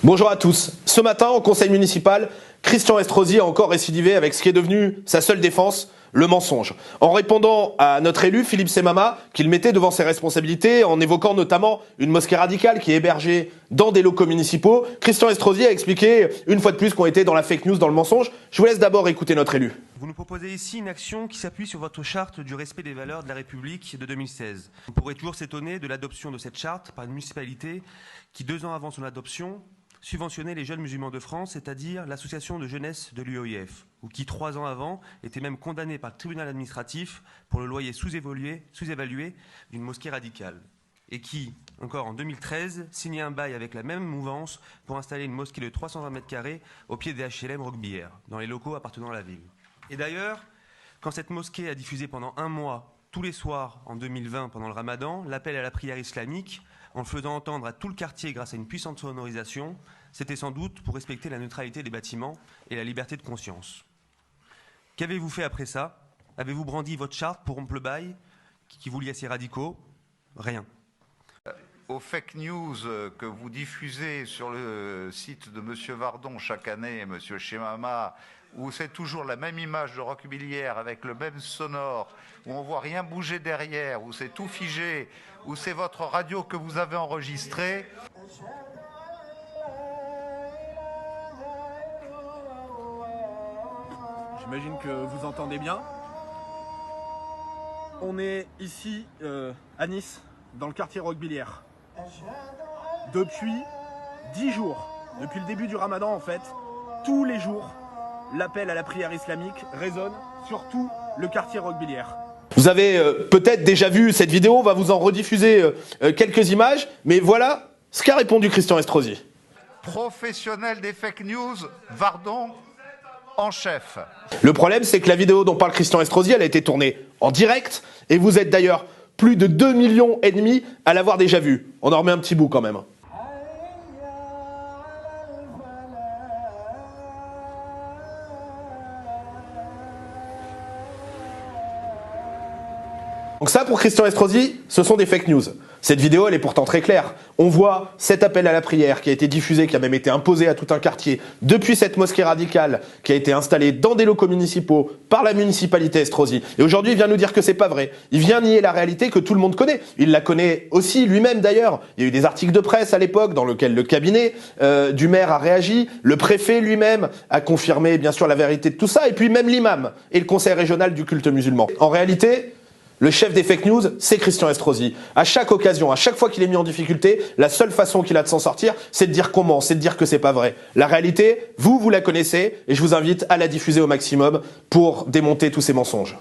Bonjour à tous. Ce matin, au conseil municipal, Christian Estrosi a encore récidivé avec ce qui est devenu sa seule défense, le mensonge. En répondant à notre élu, Philippe Semama, qu'il mettait devant ses responsabilités, en évoquant notamment une mosquée radicale qui est hébergée dans des locaux municipaux, Christian Estrosi a expliqué une fois de plus qu'on était dans la fake news, dans le mensonge. Je vous laisse d'abord écouter notre élu. Vous nous proposez ici une action qui s'appuie sur votre charte du respect des valeurs de la République de 2016. On pourrait toujours s'étonner de l'adoption de cette charte par une municipalité qui, 2 ans avant son adoption, subventionnait les jeunes musulmans de France, c'est-à-dire l'association de jeunesse de l'UOIF, ou qui, 3 ans avant, était même condamnée par le tribunal administratif pour le loyer sous-évalué d'une mosquée radicale, et qui, encore en 2013, signait un bail avec la même mouvance pour installer une mosquée de 320 mètres carrés au pied des HLM Roquebillière, dans les locaux appartenant à la ville. Et d'ailleurs, quand cette mosquée a diffusé pendant 1 mois, tous les soirs en 2020, pendant le Ramadan, l'appel à la prière islamique, en le faisant entendre à tout le quartier grâce à une puissante sonorisation, c'était sans doute pour respecter la neutralité des bâtiments et la liberté de conscience. Qu'avez-vous fait après ça? Avez-vous brandi votre charte pour rompre le bail qui vous lie à ces radicaux? Rien. Aux fake news que vous diffusez sur le site de M. Vardon chaque année, M. Semama, où c'est toujours la même image de Roquebillière avec le même sonore, où on ne voit rien bouger derrière, où c'est tout figé, où c'est votre radio que vous avez enregistrée. J'imagine que vous entendez bien. On est ici à Nice, dans le quartier Roquebillière. Depuis 10 jours, depuis le début du Ramadan en fait, tous les jours, l'appel à la prière islamique résonne sur tout le quartier Roquebillière. Vous avez peut-être déjà vu cette vidéo, on va vous en rediffuser quelques images, mais voilà ce qu'a répondu Christian Estrosi. Professionnel des fake news, Vardon en chef. Le problème, c'est que la vidéo dont parle Christian Estrosi, elle a été tournée en direct, et vous êtes d'ailleurs plus de 2,5 millions à l'avoir déjà vue. On en remet un petit bout quand même. Donc ça, pour Christian Estrosi, ce sont des fake news. Cette vidéo, elle est pourtant très claire. On voit cet appel à la prière qui a été diffusé, qui a même été imposé à tout un quartier depuis cette mosquée radicale qui a été installée dans des locaux municipaux par la municipalité Estrosi. Et aujourd'hui, il vient nous dire que c'est pas vrai. Il vient nier la réalité que tout le monde connaît. Il la connaît aussi lui-même d'ailleurs. Il y a eu des articles de presse à l'époque dans lesquels le cabinet du maire a réagi. Le préfet lui-même a confirmé bien sûr la vérité de tout ça. Et puis même l'imam et le conseil régional du culte musulman. En réalité, le chef des fake news, c'est Christian Estrosi. À chaque occasion, à chaque fois qu'il est mis en difficulté, la seule façon qu'il a de s'en sortir, c'est de dire comment, c'est de dire que c'est pas vrai. La réalité, vous la connaissez et je vous invite à la diffuser au maximum pour démonter tous ces mensonges.